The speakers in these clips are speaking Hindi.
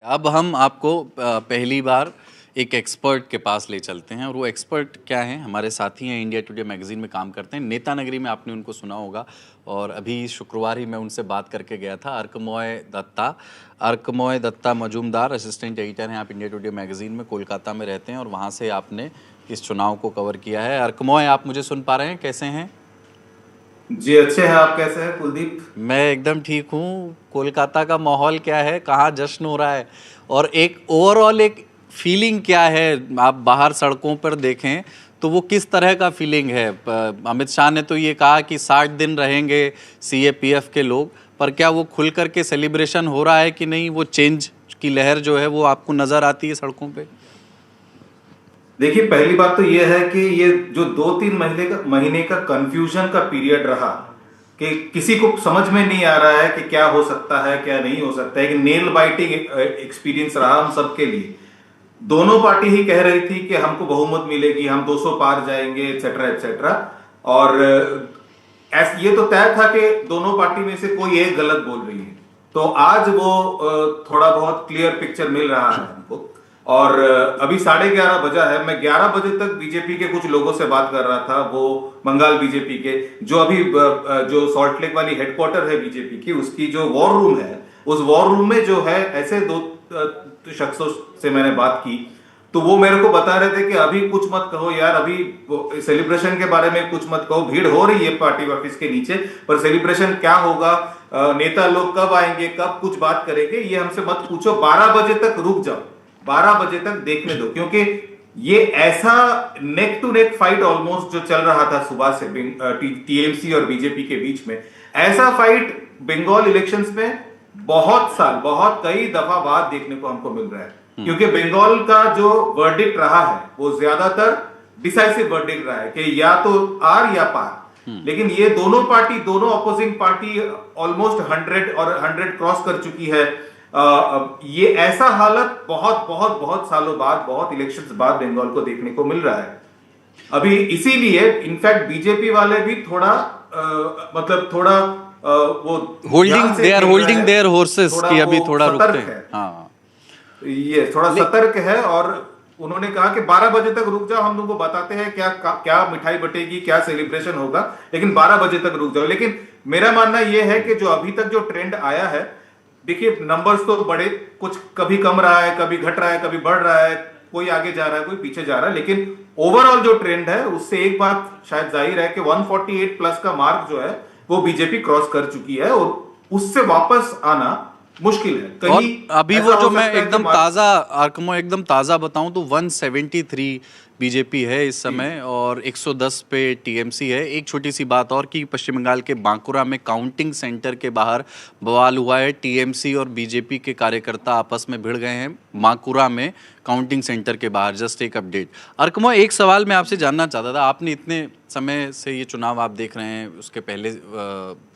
अब हम आपको पहली बार एक एक्सपर्ट के पास ले चलते हैं और वो एक्सपर्ट क्या हैं, हमारे साथी हैं, इंडिया टुडे मैगजीन में काम करते हैं। नेता नगरी में आपने उनको सुना होगा और अभी शुक्रवार ही मैं उनसे बात करके गया था। अर्कमोय दत्ता मजूमदार असिस्टेंट एडिटर हैं आप इंडिया टुडे मैगजीन में, कोलकाता में रहते हैं और वहाँ से आपने इस चुनाव को कवर किया है। अर्कमोय, आप मुझे सुन पा रहे हैं? कैसे हैं? जी अच्छे हैं। आप कैसे हैं कुलदीप? मैं एकदम ठीक हूँ। कोलकाता का माहौल क्या है, कहाँ जश्न हो रहा है और एक ओवरऑल एक फीलिंग क्या है? आप बाहर सड़कों पर देखें तो वो किस तरह का फीलिंग है? अमित शाह ने तो ये कहा कि 60 दिन रहेंगे सीएपीएफ के लोग, पर क्या वो खुल करके सेलिब्रेशन हो रहा है कि नहीं? वो चेंज की लहर जो है वो आपको नज़र आती है सड़कों पे? देखिए, पहली बात तो यह है कि ये जो 2-3 महीने का कंफ्यूजन का पीरियड रहा कि किसी को समझ में नहीं आ रहा है कि क्या हो सकता है क्या नहीं हो सकता है, कि नेल बाइटिंग एक्सपीरियंस रहा हम सबके लिए। दोनों पार्टी ही कह रही थी कि हमको बहुमत मिलेगी, हम 200 पार जाएंगे, एटसेट्रा एटसेट्रा। और ये तो तय था कि दोनों पार्टी में से कोई एक गलत बोल रही है। तो आज वो थोड़ा बहुत क्लियर पिक्चर मिल रहा है हमको। और अभी 11:30 बजा है। मैं 11 बजे तक बीजेपी के कुछ लोगों से बात कर रहा था, वो बंगाल बीजेपी के, जो अभी जो सॉल्ट लेक वाली हेडक्वार्टर है बीजेपी की, उसकी जो वॉर रूम है, उस वॉर रूम में जो है ऐसे दो शख्सों से मैंने बात की, तो वो मेरे को बता रहे थे कि अभी कुछ मत कहो यार, अभी सेलिब्रेशन के बारे में कुछ मत कहो, भीड़ हो रही है पार्टी ऑफिस के नीचे, पर सेलिब्रेशन क्या होगा, नेता लोग कब आएंगे, कब कुछ बात करेंगे, ये हमसे मत पूछो, 12 बजे तक रुक जाओ, 12 बजे तक देखने दो। क्योंकि ये ऐसा neck to neck fight almost जो चल रहा था सुबह से टीएमसी और बीजेपी के बीच में, ऐसा फाइट बंगाल इलेक्शंस में बहुत कई दफा बाद देखने को हमको मिल रहा है। क्योंकि बंगाल का जो वर्डिक्ट रहा है वो ज्यादातर डिसाइसिव वर्डिक्ट रहा है कि या तो आर या पार। लेकिन ये दोनों अपोजिंग पार्टी ऑलमोस्ट 100 और 100 क्रॉस कर चुकी है। ये ऐसा हालत बहुत सालों बाद, बहुत इलेक्शंस बाद बंगाल को देखने को मिल रहा है अभी। इसीलिए इनफैक्ट बीजेपी वाले भी थोड़ा मतलब थोड़ा वो they are holding their horses कि अभी थोड़ा रुकते हैं। हाँ, ये थोड़ा सतर्क है और उन्होंने कहा कि 12 बजे तक रुक जाओ, हम लोगों को बताते हैं क्या मिठाई बटेगी, क्या सेलिब्रेशन होगा, लेकिन 12 बजे तक रुक जाओ। लेकिन मेरा मानना यह है कि जो अभी तक जो ट्रेंड आया है, देखिए नंबर्स तो बड़े, कुछ कभी कम रहा है, कभी घट रहा है, कभी बढ़ रहा है, कोई आगे जा रहा है, कोई पीछे जा रहा है, लेकिन ओवरऑल जो ट्रेंड है उससे एक बात शायद जाहिर है कि 148 प्लस का मार्क जो है वो बीजेपी क्रॉस कर चुकी है और उससे वापस आना मुश्किल है। और अभी वो जो मैं एकदम ताजा बताऊं तो 173 बीजेपी है इस समय और 110 पे टीएमसी है। एक छोटी सी बात और कि पश्चिम बंगाल के बांकुरा में काउंटिंग सेंटर के बाहर बवाल हुआ है। टीएमसी और बीजेपी के कार्यकर्ता आपस में भिड़ गए हैं बांकुरा में काउंटिंग सेंटर के बाहर। जस्ट एक अपडेट। अर्कमो, एक सवाल मैं आपसे जानना चाहता था। आपने इतने समय से ये चुनाव आप देख रहे हैं, उसके पहले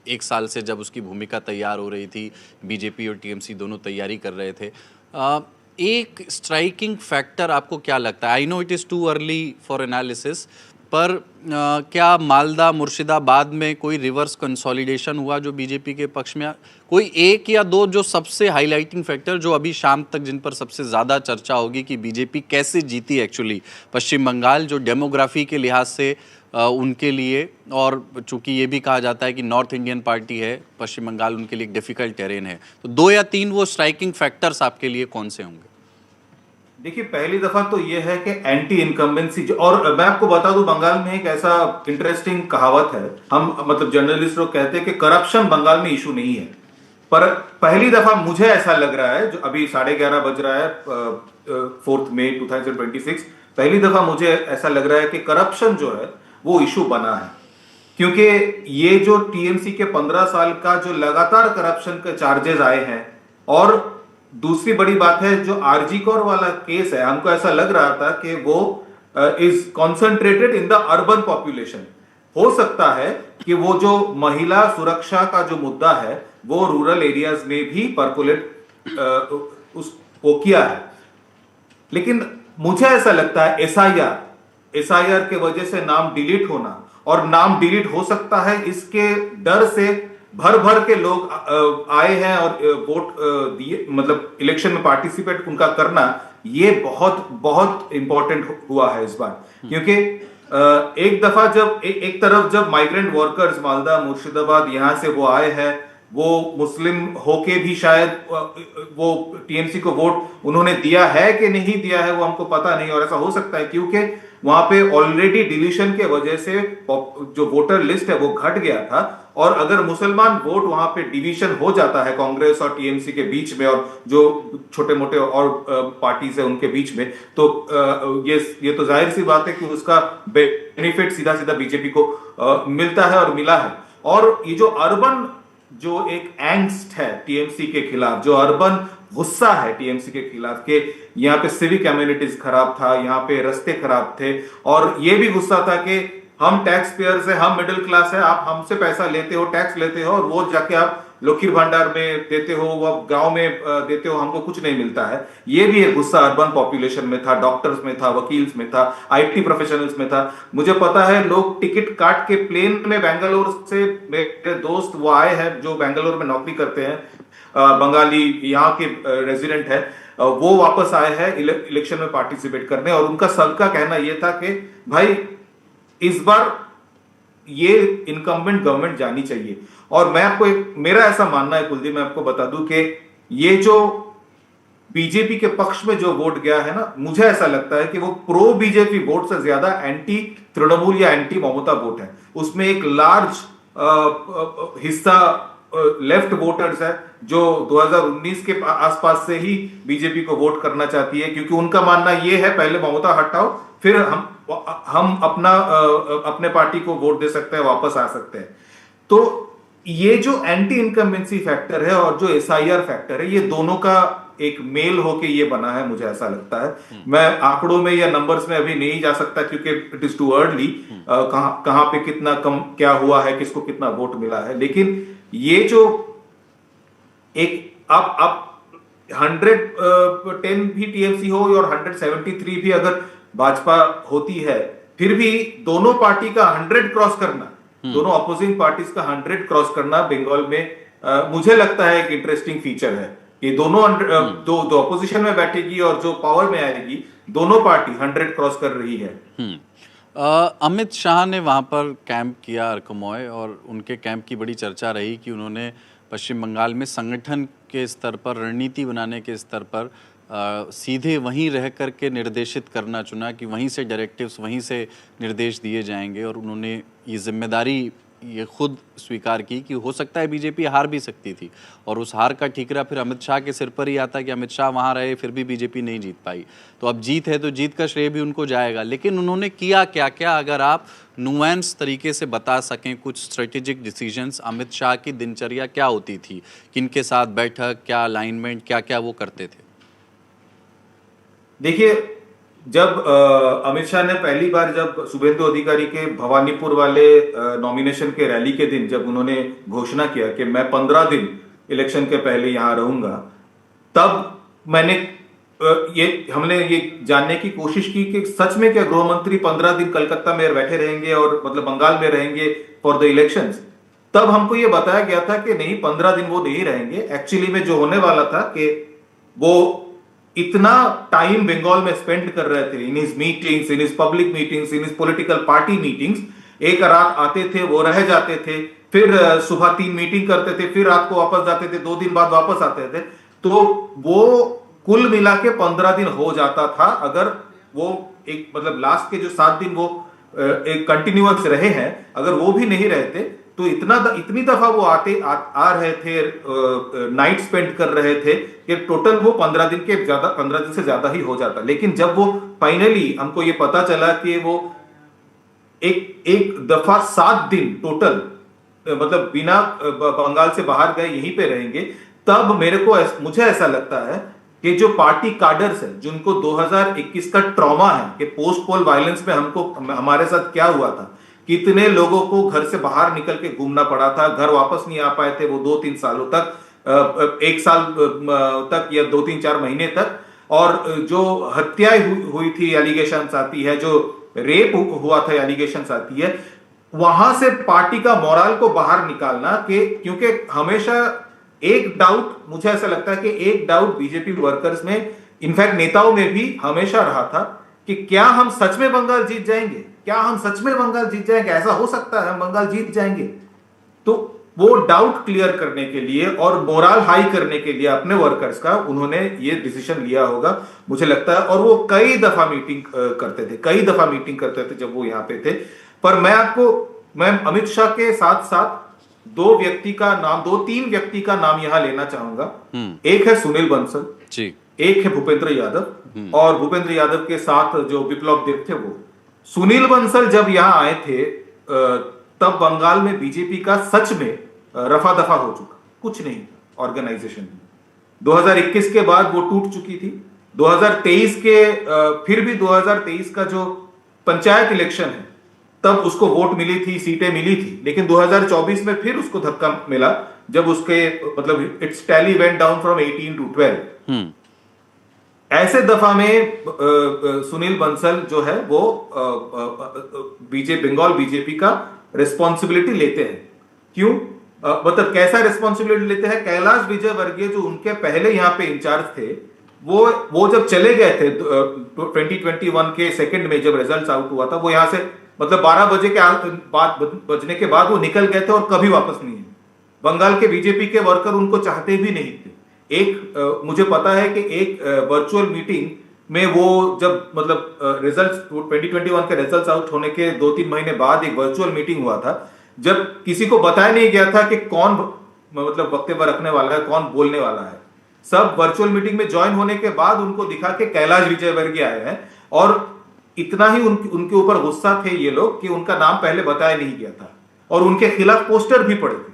एक साल से जब उसकी भूमिका तैयार हो रही थी, बीजेपी और टीएमसी दोनों तैयारी कर रहे थे, एक स्ट्राइकिंग फैक्टर आपको क्या लगता है? I know it is too early for analysis, पर क्या मालदा मुर्शिदाबाद में कोई रिवर्स कंसोलिडेशन हुआ जो बीजेपी के पक्ष में? कोई एक या दो जो सबसे हाईलाइटिंग फैक्टर जो अभी शाम तक जिन पर सबसे ज़्यादा चर्चा होगी कि बीजेपी कैसे जीती एक्चुअली पश्चिम बंगाल, जो डेमोग्राफी के लिहाज से उनके लिए, और चूंकि ये भी कहा जाता है कि नॉर्थ इंडियन पार्टी है पश्चिम बंगाल, उनके लिए एक डिफिकल्ट टेरेन है, तो 2 या 3 वो स्ट्राइकिंग फैक्टर्स आपके लिए कौन से होंगे? देखिए, पहली दफा तो यह है कि एंटी इनकम्बेंसी, और मैं आपको बता दूं, बंगाल में एक ऐसा इंटरेस्टिंग कहावत है, हम मतलब जर्नलिस्ट लोग कहते हैं कि करप्शन बंगाल में इशू नहीं है, पर पहली दफा मुझे ऐसा लग रहा है, जो अभी 11:30 बज रहा है 4 मई 2026, पहली दफा मुझे ऐसा लग रहा है कि करप्शन जो है वो इशू बना है। क्योंकि ये जो टीएमसी के 15 साल का जो लगातार करप्शन के चार्जेस आए हैं, और दूसरी बड़ी बात है जो आरजी कौर वाला केस है, हमको ऐसा लग रहा था कि वो is concentrated in the urban population. हो सकता है कि वो जो महिला सुरक्षा का जो मुद्दा है वो रूरल एरियाज में भी परकुलेट उसको किया है। लेकिन मुझे ऐसा लगता है एसआईआर के वजह से नाम डिलीट होना, और नाम डिलीट हो सकता है इसके डर से भर भर के लोग आए हैं और वोट दिए, मतलब इलेक्शन में पार्टिसिपेट उनका करना, ये बहुत बहुत इंपॉर्टेंट हुआ है इस बार। क्योंकि एक दफा जब एक तरफ जब माइग्रेंट वर्कर्स मालदा मुर्शिदाबाद यहां से वो आए हैं, वो मुस्लिम होके भी शायद वो टीएमसी को वोट उन्होंने दिया है कि नहीं दिया है वो हमको पता नहीं, और ऐसा हो सकता है क्योंकि वहां पे ऑलरेडी डिलीशन के वजह से जो वोटर लिस्ट है वो घट गया था। और अगर मुसलमान वोट वहां पे डिवीजन हो जाता है कांग्रेस और टीएमसी के बीच में, और जो छोटे मोटे और पार्टीज है उनके बीच में, तो ये तो जाहिर सी बात है कि उसका बेनिफिट सीधा सीधा बीजेपी को मिलता है और मिला है। और ये जो अर्बन जो एक एंगस्ट है टीएमसी के खिलाफ, जो अर्बन गुस्सा है टीएमसी के खिलाफ के यहाँ पे सिविक कम्युनिटीज खराब था, यहाँ पे रास्ते खराब थे, और ये भी गुस्सा था कि हम टैक्स पेयर है, हम मिडिल क्लास है, आप हमसे पैसा लेते हो, टैक्स लेते हो, और वो जाके आप लखीर भंडार में देते हो, वो गांव में देते हो, हमको कुछ नहीं मिलता है। ये भी एक गुस्सा अर्बन पॉपुलेशन में था, डॉक्टर्स में था, वकील्स में था, आईटी प्रोफेशनल्स में था। मुझे पता है लोग टिकट काट के प्लेन में बेंगलोर से, मेरे दोस्त वो आए हैं जो बेंगलोर में नौकरी करते हैं, बंगाली यहाँ के रेजिडेंट है, वो वापस आए हैं इलेक्शन में पार्टिसिपेट करने, और उनका सबका कहना यह था कि भाई इस बार ये इनकम्बेंट गवर्नमेंट जानी चाहिए। और मैं आपको मेरा ऐसा मानना है कुलदीप, मैं आपको बता दूं कि ये जो बीजेपी के पक्ष में जो वोट गया है ना, मुझे ऐसा लगता है कि वो प्रो बीजेपी वोट से ज्यादा एंटी तृणमूल या एंटी ममता वोट है। उसमें एक लार्ज हिस्सा लेफ्ट वोटर्स है जो 2019 के आसपास से ही बीजेपी को वोट करना चाहती है, क्योंकि उनका मानना यह है पहले ममता हटाओ, फिर हम अपने पार्टी को वोट दे सकते हैं, वापस आ सकते हैं। तो ये जो एंटी इनकम्बेंसी फैक्टर है और जो एसआईआर फैक्टर है, ये दोनों का एक मेल होके ये बना है, मुझे ऐसा लगता है। मैं आंकड़ों में या नंबर्स में अभी नहीं जा सकता क्योंकि इट इज टू अर्ली, कहां पे कितना कम क्या हुआ है, किसको कितना वोट मिला है। लेकिन ये जो एक आप 110 भी टीएमसी हो और 173 भी अगर भाजपा होती है, फिर भी दोनों पार्टी का 100 क्रॉस करना, दोनों अपोजिंग पार्टीज का 100 क्रॉस करना बंगाल में मुझे लगता है एक इंटरेस्टिंग फीचर है। ये दोनों दो अपोजिशन में बैठेगी और जो पावर में आएगी, दोनों पार्टी 100 क्रॉस कर रही है। अमित शाह ने वहां पर कैंप किया अरकमोय, और उनके कैंप की बड़ी चर्चा रही कि उन्होंने पश्चिम बंगाल में संगठन के स्तर पर, रणनीति बनाने के स्तर पर सीधे वहीं रह कर के निर्देशित करना चुना, कि वहीं से डायरेक्टिव्स, वहीं से निर्देश दिए जाएंगे। और उन्होंने ये जिम्मेदारी ये खुद स्वीकार की कि हो सकता है बीजेपी हार भी सकती थी, और उस हार का ठीकरा फिर अमित शाह के सिर पर ही आता कि अमित शाह वहाँ रहे फिर भी बीजेपी नहीं जीत पाई। तो अब जीत है तो जीत का श्रेय भी उनको जाएगा। लेकिन उन्होंने किया क्या क्या, अगर आप नुआंस तरीके से बता सकें कुछ स्ट्रेटेजिक डिसीजंस, अमित शाह की दिनचर्या क्या होती थी, किनके साथ बैठक, क्या अलाइनमेंट, क्या क्या वो करते थे? देखिए, जब अमित शाह ने पहली बार जब शुभेंदु अधिकारी के भवानीपुर वाले नॉमिनेशन के रैली के दिन जब उन्होंने घोषणा किया कि मैं 15 दिन इलेक्शन के पहले यहां रहूंगा, तब हमने ये जानने की कोशिश की कि सच में क्या गृह मंत्री 15 दिन कलकत्ता में बैठे रहेंगे और मतलब बंगाल में रहेंगे फॉर द इलेक्शंस। तब हमको ये बताया गया था कि नहीं, 15 दिन वो नहीं रहेंगे। एक्चुअली में जो होने वाला था कि वो इतना टाइम बंगाल में स्पेंड कर रहे थे in his meetings, in his public meetings, in his political party meetings. एक रात आते थे, वो रह जाते थे, फिर सुबह 3 मीटिंग करते थे, फिर रात को वापस जाते थे, 2 दिन बाद वापस आते थे। तो वो कुल मिला के 15 दिन हो जाता था। अगर वो एक मतलब लास्ट के जो 7 दिन वो एक कंटिन्यूअस रहे हैं, अगर वो भी नहीं रहते तो इतनी दफा वो आ रहे थे, नाइट स्पेंड कर रहे थे कि टोटल वो 15 दिन से ज्यादा ही हो जाता। लेकिन जब वो फाइनली हमको ये पता चला कि वो एक दफा 7 दिन टोटल मतलब बिना बंगाल से बाहर गए यहीं पे रहेंगे, तब मुझे ऐसा लगता है कि जो पार्टी कार्डर्स है, जिनको 2021 का ट्रॉमा है कि पोस्ट पोल वायलेंस में हमारे साथ क्या हुआ था, कितने लोगों को घर से बाहर निकल के घूमना पड़ा था, घर वापस नहीं आ पाए थे वो 2-3 सालों तक, 1 साल तक या 2-3-4 महीने तक, और जो हत्याएं हुई थी एलिगेशन आती है, जो रेप हुआ था एलिगेशन आती है, वहां से पार्टी का मोराल को बाहर निकालना कि क्योंकि हमेशा एक डाउट, मुझे ऐसा लगता है कि एक डाउट बीजेपी वर्कर्स में, इनफैक्ट नेताओं में भी हमेशा रहा था कि क्या हम सच में बंगाल जीत जाएंगे, क्या हम सच में बंगाल जीत जाएंगे, ऐसा हो सकता है हम बंगाल जीत जाएंगे। तो वो डाउट क्लियर करने के लिए और मोरल हाई करने के लिए अपने वर्कर्स का उन्होंने ये डिसीजन लिया होगा मुझे लगता है। और वो कई दफा मीटिंग करते थे जब वो यहाँ पे थे। पर मैं अमित शाह के साथ साथ दो तीन व्यक्ति का नाम यहां लेना चाहूंगा। एक है सुनील बंसल जी, एक है भूपेंद्र यादव, और भूपेंद्र यादव के साथ जो विप्लव देव थे वो। सुनील बंसल जब यहां आए थे तब बंगाल में बीजेपी का सच में रफा दफा हो चुका, कुछ नहीं था ऑर्गेनाइजेशन में। 2021 के बाद वो टूट चुकी थी। 2023 के फिर भी 2023 का जो पंचायत इलेक्शन है तब उसको वोट मिली थी, सीटें मिली थी, लेकिन 2024 में फिर उसको धक्का मिला जब उसके मतलब it's tally went down from 18 to 12। ऐसे दफा में सुनील बंसल जो है वो बंगाल बीजेपी का रिस्पॉन्सिबिलिटी लेते हैं। क्यों मतलब कैसा रिस्पॉन्सिबिलिटी लेते हैं? कैलाश विजयवर्गीय जो उनके पहले यहाँ पे इंचार्ज थे, वो जब चले गए थे 2021 के सेकंड में जब रिजल्ट आउट हुआ था, वो यहाँ से मतलब 12 बजने के बाद वो निकल गए थे और कभी वापस नहीं है। बंगाल के बीजेपी के वर्कर उनको चाहते भी नहीं थे। मुझे पता है कि एक वर्चुअल मीटिंग में वो जब मतलब रिजल्ट 2021 के रिजल्ट आउट होने के 2-3 महीने बाद एक वर्चुअल मीटिंग हुआ था जब किसी को बताया नहीं गया था कि कौन मतलब वक्तव्य रखने वाला है, कौन बोलने वाला है। सब वर्चुअल मीटिंग में ज्वाइन होने के बाद उनको दिखा के कैलाश विजयवर्गीय आए हैं और इतना ही उनके ऊपर गुस्सा थे ये लोग कि उनका नाम पहले बताया नहीं गया था और उनके खिलाफ पोस्टर भी पड़े थे।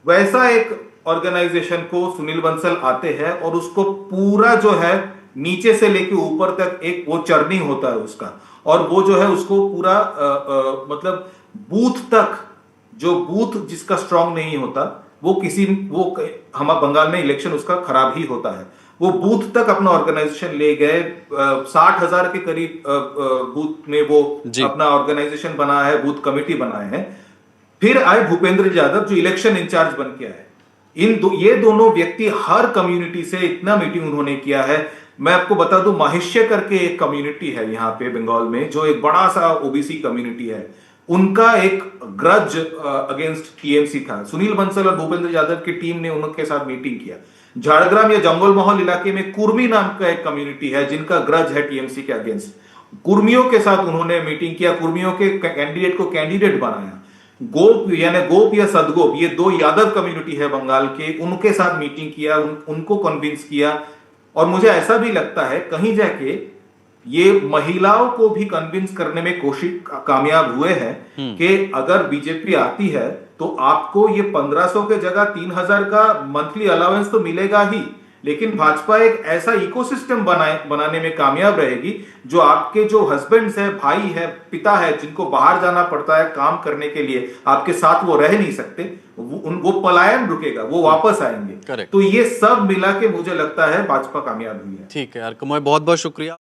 वैसा एक ऑर्गेनाइजेशन को सुनील बंसल आते हैं और उसको पूरा जो है नीचे से लेके ऊपर तक एक वो चर्निंग होता है उसका, और वो जो है उसको पूरा मतलब बूथ तक, जो बूथ जिसका स्ट्रांग नहीं होता वो हम बंगाल में इलेक्शन उसका खराब ही होता है। वो बूथ तक अपना ऑर्गेनाइजेशन ले गए। 60,000 के करीब बूथ में वो अपना ऑर्गेनाइजेशन बना है, बूथ कमेटी बनाए हैं। फिर आए भूपेंद्र यादव जो इलेक्शन इंचार्ज बन के आए। ये दोनों व्यक्ति हर कम्युनिटी से इतना मीटिंग उन्होंने किया है। मैं आपको बता दूं, माहिष्य करके एक कम्युनिटी है यहाँ पे बंगाल में जो एक बड़ा सा ओबीसी कम्युनिटी है, उनका एक ग्रज अगेंस्ट टीएमसी था। सुनील बंसल और भूपेंद्र यादव की टीम ने उनके साथ मीटिंग किया। झाड़ग्राम या जंगल महल इलाके में कुर्मी नाम का एक कम्युनिटी है जिनका ग्रज है टीएमसी के अगेंस्ट। कुर्मियों के साथ उन्होंने मीटिंग किया, कुर्मियों के कैंडिडेट को कैंडिडेट बनाया। गोप यानी गोप या सदगोप, ये दो यादव कम्युनिटी है बंगाल के, उनके साथ मीटिंग किया, उनको कन्विंस किया। और मुझे ऐसा भी लगता है कहीं जाके ये महिलाओं को भी कन्विंस करने में कामयाब हुए हैं कि अगर बीजेपी आती है तो आपको ये 1500 के जगह 3000 का मंथली अलाउंस तो मिलेगा ही, लेकिन भाजपा एक ऐसा इकोसिस्टम बनाने में कामयाब रहेगी जो आपके जो हस्बैंड्स है, भाई है, पिता है, जिनको बाहर जाना पड़ता है काम करने के लिए, आपके साथ वो रह नहीं सकते, वो पलायन रुकेगा, वो वापस आएंगे। तो ये सब मिला के मुझे लगता है भाजपा कामयाब हुई है। ठीक है यार, बहुत बहुत शुक्रिया।